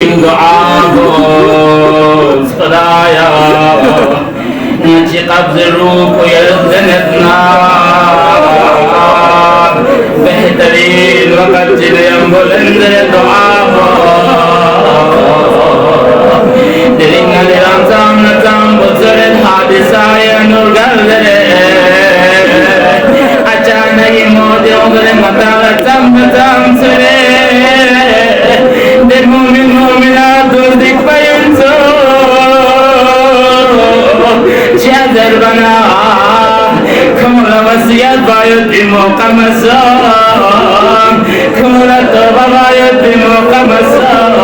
دعاء خدایا نچی قبض روح کو یزدنتنا بہترین وقت جنیم بلند دعا دلنگا درام سام نتام بزرد حادثائی نور گردرے اچانگی موتی اغر مطالتم نتام سرے del mu'min mu'minatul dikbayunso Şezer bana Kumula vasiyat bayut bir mukamasam Kumula toba bayut bir mukamasam